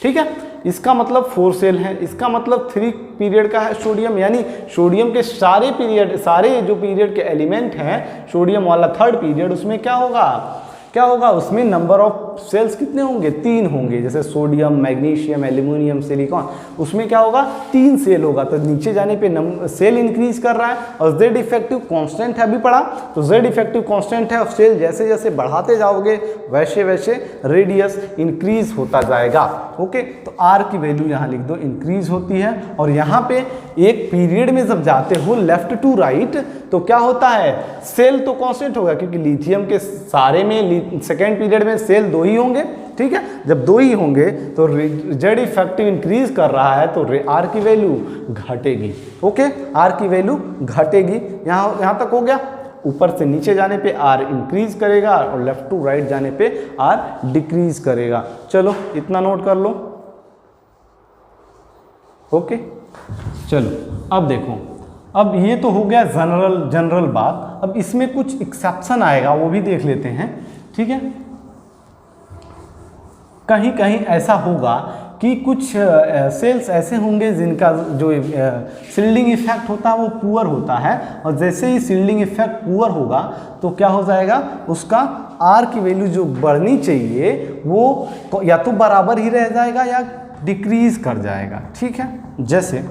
S1: ठीक है। इसका मतलब 4 सेल है, इसका मतलब 3 पीरियड का है सोडियम, यानी सोडियम के सारे पीरियड, सारे जो पीरियड के एलिमेंट हैं, सोडियम वाला 3rd पीरियड, उसमें क्या होगा, उसमें नंबर ऑफ सेल्स कितने होंगे, 3 होंगे। जैसे सोडियम, मैग्नीशियम, एल्यूमिनियम, सिलिकॉन, उसमें क्या होगा, 3 सेल होगा। तो नीचे जाने पे सेल इंक्रीज कर रहा है, और जेड इफेक्टिव कांस्टेंट है, अभी पढ़ा, तो जेड इफेक्टिव कांस्टेंट है, और सेल जैसे जैसे बढ़ाते जाओगे वैसे वैसे रेडियस इंक्रीज होता जाएगा। ओके, तो आर की वैल्यू यहाँ लिख दो, इंक्रीज होती है। और यहाँ पे एक पीरियड में जब जाते हो लेफ्ट टू राइट, तो क्या होता है, सेल तो कांस्टेंट होगा, क्योंकि लिथियम के सारे में सेकेंड पीरियड में सेल 2 ही होंगे, ठीक है। जब 2 ही होंगे तो जेड इफेक्टिव इंक्रीज कर रहा है, तो आर की वैल्यू घटेगी। ओके, आर की वैल्यू घटेगी। यहाँ तक हो गया। ऊपर से नीचे जाने पे आर इंक्रीज करेगा, और लेफ्ट टू राइट जाने पे आर डिक्रीज करेगा। चलो इतना नोट कर लो। ओके, चलो अब देखो, अब ये तो हो गया जनरल बात। अब इसमें कुछ एक्सेप्शन आएगा, वो भी देख लेते हैं, ठीक है। कहीं कहीं ऐसा होगा कि कुछ सेल्स ऐसे होंगे जिनका जो शील्डिंग इफेक्ट होता है वो पुअर होता है, और जैसे ही शील्डिंग इफेक्ट पुअर होगा तो क्या हो जाएगा, उसका आर की वैल्यू जो बढ़नी चाहिए वो या तो बराबर ही रह जाएगा या डिक्रीज कर जाएगा, ठीक है। जैसे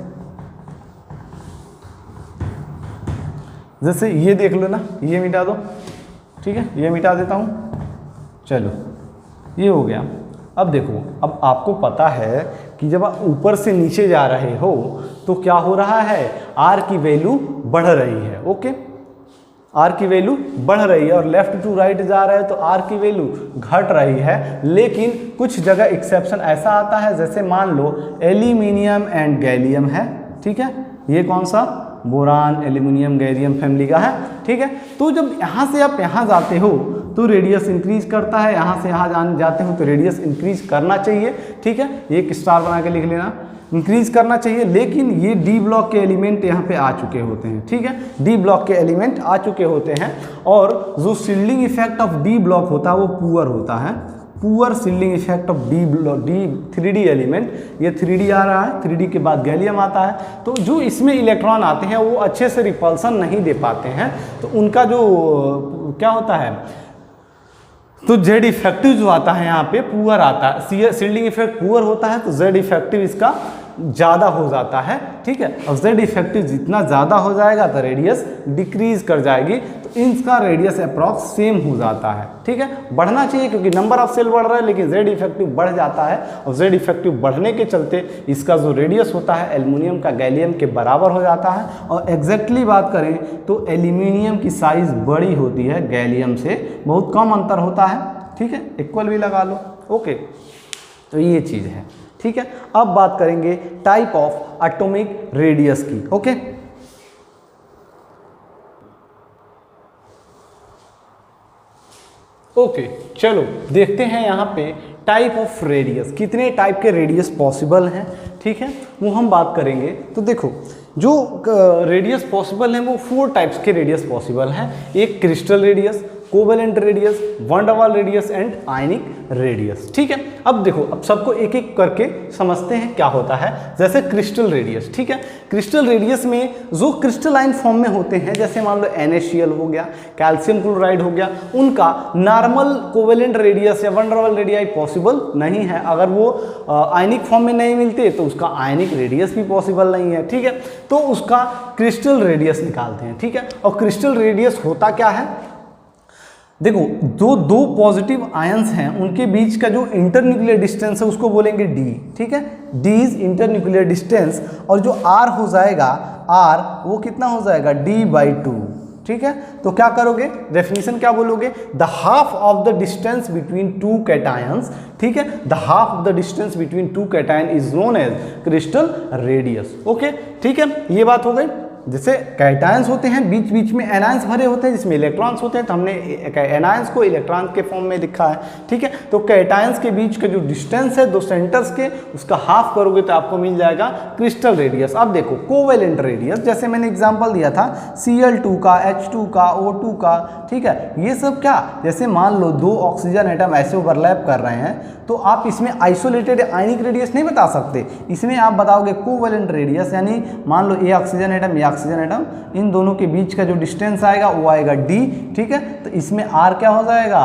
S1: ये देख लो ना, ये मिटा दो, ठीक है, ये मिटा देता हूँ। चलो ये हो गया। अब देखो, अब आपको पता है कि जब आप ऊपर से नीचे जा रहे हो तो क्या हो रहा है, आर की वैल्यू बढ़ रही है। ओके, आर की वैल्यू बढ़ रही है, और लेफ्ट टू राइट जा रहे हैं तो आर की वैल्यू घट रही है। लेकिन कुछ जगह एक्सेप्शन ऐसा आता है, जैसे मान लो एल्यूमिनियम एंड गैलियम है, ठीक है, ये कौन सा, बोरान, एल्यूमिनियम, गैलियम फैमिली का है, ठीक है। तो जब यहाँ से आप यहाँ जाते हो तो रेडियस इंक्रीज करता है, यहाँ से यहाँ जाते हो तो रेडियस इंक्रीज करना चाहिए, ठीक है। एक स्टार बना के लिख लेना, इंक्रीज करना चाहिए। लेकिन ये डी ब्लॉक के एलिमेंट यहाँ पे आ चुके होते हैं, ठीक है, डी ब्लॉक के एलिमेंट आ चुके होते हैं, और जो shielding effect of D block होता है वो पुअर होता है, poor shielding effect of D 3D element. ये 3D आ रहा है, 3D के बाद गैलियम आता है, तो जो इसमें इलेक्ट्रॉन आते हैं वो अच्छे से रिपल्सन नहीं दे पाते हैं, तो उनका जो क्या होता है, तो जेड इफेक्टिव जो आता है यहाँ पे पुअर आता है, शील्डिंग इफेक्ट पुअर होता है, तो जेड इफेक्टिव इसका ज़्यादा हो जाता है, ठीक है। अब जेड इफेक्टिव जितना ज़्यादा हो जाएगा तो रेडियस डिक्रीज कर जाएगी, तो इनका रेडियस अप्रॉक्स सेम हो जाता है, ठीक है। बढ़ना चाहिए क्योंकि नंबर ऑफ सेल बढ़ रहा है, लेकिन जेड इफेक्टिव बढ़ जाता है और जेड इफेक्टिव बढ़ने के चलते इसका जो रेडियस होता है एल्युमिनियम का गैलियम के बराबर हो जाता है। और एग्जैक्टली बात करें तो एल्युमिनियम की साइज बड़ी होती है गैलियम से, बहुत कम अंतर होता है, ठीक है। इक्वल भी लगा लो, ओके। तो ये चीज़ है, ठीक है। अब बात करेंगे टाइप ऑफ एटॉमिक रेडियस की, ओके। ओके चलो देखते हैं यहाँ पे टाइप ऑफ रेडियस, कितने टाइप के रेडियस पॉसिबल हैं, ठीक है, वो हम बात करेंगे। तो देखो जो रेडियस पॉसिबल हैं वो 4 टाइप्स के रेडियस पॉसिबल हैं। एक crystal radius, covalent radius, wonder वाल रेडियस एंड आयनिक रेडियस, ठीक है। अब देखो, अब सबको एक एक करके समझते हैं क्या होता है। जैसे क्रिस्टल रेडियस, ठीक है। क्रिस्टल रेडियस में जो क्रिस्टलाइन फॉर्म में होते हैं, जैसे मान लो NaCl हो गया, कैल्शियम क्लोराइड हो गया, उनका नॉर्मल कोवेलेंट रेडियस या वंडर वाल रेडियाई पॉसिबल नहीं है। अगर वो आयनिक फॉर्म में नहीं मिलते तो उसका आयनिक रेडियस भी पॉसिबल नहीं है, ठीक है। तो उसका क्रिस्टल रेडियस निकालते हैं, ठीक है। और क्रिस्टल रेडियस होता क्या है, देखो जो दो पॉजिटिव आयंस हैं उनके बीच का जो इंटरन्यूक्लियर डिस्टेंस है उसको बोलेंगे d, ठीक है। d इज इंटरन्यूक्लियर डिस्टेंस, और जो r हो जाएगा, r वो कितना हो जाएगा d/2, ठीक है। तो क्या करोगे, डेफिनेशन क्या बोलोगे, the half of the distance between two cations, ठीक है। The half of the distance between two cation is known as crystal radius, okay, ठीक है। ये बात हो गई। जैसे कैटायंस होते हैं, बीच बीच में एनायंस भरे होते हैं जिसमें इलेक्ट्रॉन्स होते हैं, तो हमने एनायंस को इलेक्ट्रॉन के फॉर्म में लिखा है, ठीक है। तो कैटायंस के बीच का जो डिस्टेंस है दो सेंटर्स के, उसका हाफ करोगे तो आपको मिल जाएगा क्रिस्टल रेडियस। अब देखो कोवेलेंट रेडियस, जैसे मैंने एग्जांपल दिया था Cl2 का, H2 का, O2 का, ठीक है। ये सब क्या, जैसे मान लो 2 ऑक्सीजन एटम ऐसे ओवरलैप कर रहे हैं, तो आप इसमें आइसोलेटेड आयनिक रेडियस नहीं बता सकते, इसमें आप बताओगे कोवेलेंट रेडियस, यानी मान लो ये ऑक्सीजन एटम, ये ऑक्सीजन एटम, इन दोनों के बीच का जो डिस्टेंस आएगा वो आएगा d, ठीक है। तो इसमें r क्या हो जाएगा,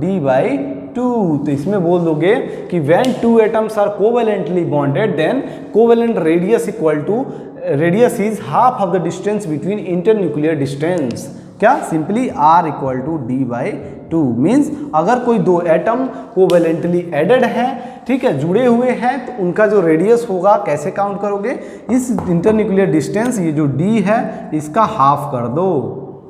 S1: d/2। तो इसमें बोल दोगे कि when 2 atoms are covalently bonded then covalent radius equal to radius is half of the distance between internuclear distance. क्या, simply r equal to d/2 means अगर कोई दो एटम कोवेलेंटली एडेड है, ठीक है, जुड़े हुए हैं, तो उनका जो रेडियस होगा कैसे काउंट करोगे, इस इंटरन्यूक्लियर डिस्टेंस, ये जो d है इसका हाफ कर दो,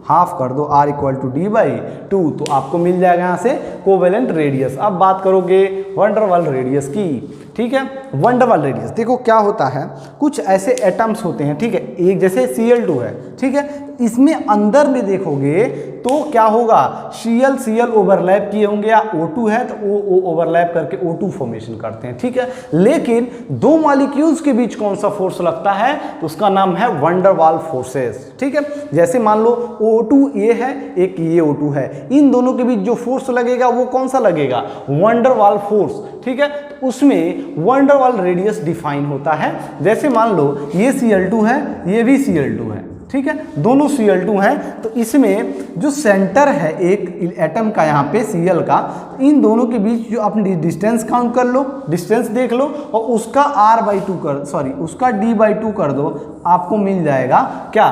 S1: हाफ कर दो, r इक्वल टू d/2, तो आपको मिल जाएगा यहाँ से कोवेलेंट रेडियस। अब बात करोगे वंडर वाल रेडियस की, ठीक है। वंडर वाल रेडियस देखो क्या होता है, कुछ ऐसे एटम्स होते हैं, ठीक है, एक जैसे Cl2 है, ठीक है, इसमें अंदर में देखोगे तो क्या होगा, Cl ओवरलैप किए होंगे, या O2 है तो O ओवरलैप करके O2 फॉर्मेशन करते हैं, ठीक है। लेकिन दो मॉलिक्यूल्स के बीच कौन सा फोर्स लगता है, तो उसका नाम है वंडर वाल फोर्सेस, ठीक है। जैसे मान लो O2 ये है, एक ये O2 है, इन दोनों के बीच जो फोर्स लगेगा वो कौन सा लगेगा, वंडर वाल फोर्स, ठीक है। तो उसमें वंडर वाल रेडियस डिफाइन होता है। जैसे मान लो ये Cl2 है, ये भी Cl2 है, ठीक है, दोनों Cl2 हैं, तो इसमें जो सेंटर है एक एटम का यहाँ पे Cl का, इन दोनों के बीच जो अपनी डिस्टेंस काउंट कर लो, डिस्टेंस देख लो, और उसका r/2 कर, सॉरी उसका d/2 कर दो, आपको मिल जाएगा क्या,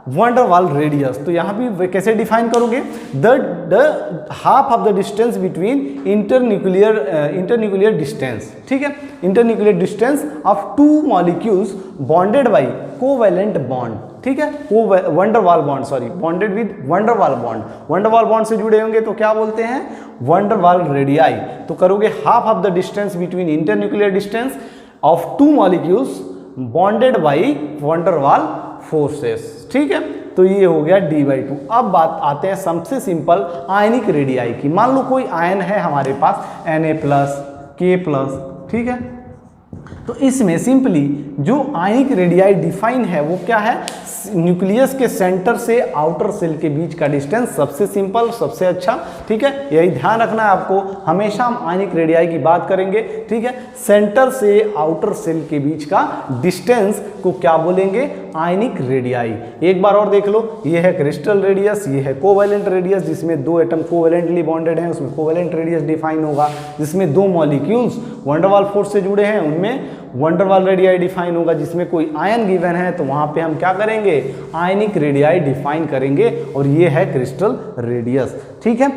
S1: वंडर वाल रेडियस। तो यहाँ भी कैसे डिफाइन करोगे, the half of the distance between internuclear distance, ठीक है, internuclear distance of 2 molecules bonded by covalent bond, ठीक है, वंडर वाल bond, sorry bonded with wonder वाल बॉन्ड, वंडर वाल बॉन्ड से जुड़े होंगे तो क्या बोलते हैं, वंडर वाल रेडियाई। तो करोगे half of the distance between internuclear distance of 2 molecules bonded by wonder वाल फोर्सेस, ठीक है। तो ये हो गया d/2। अब बात आते हैं सबसे सिंपल आयनिक रेडियाई की। मान लो कोई आयन है हमारे पास Na+, K+, ठीक है, तो इसमें सिंपली जो आयनिक रेडियाई डिफाइन है वो क्या है, न्यूक्लियस के सेंटर से आउटर सेल के बीच का डिस्टेंस, सबसे सिंपल सबसे अच्छा, ठीक है, यही ध्यान रखना है आपको, हमेशा हम आयनिक रेडियाई की बात करेंगे, ठीक है। सेंटर से आउटर सेल के बीच का डिस्टेंस को क्या बोलेंगे, आयनिक रेडियाई। एक बार और देख लो, ये है क्रिस्टल रेडियस, ये है कोवेलेंट रेडियस, जिसमें 2 एटम कोवेलेंटली बॉन्डेड हैं उसमें कोवेलेंट रेडियस डिफाइन होगा, जिसमें 2 मॉलिक्यूल्स वंडर वाल फोर्स से जुड़े हैं में वंडरवाल रेडियाई डिफाइन होगा, जिसमें कोई आयन गिवन है तो वहाँ पे हम क्या करेंगे, आयनिक रेडियाई डिफाइन करेंगे, और ये है क्रिस्टल रेडियस। ठीक है।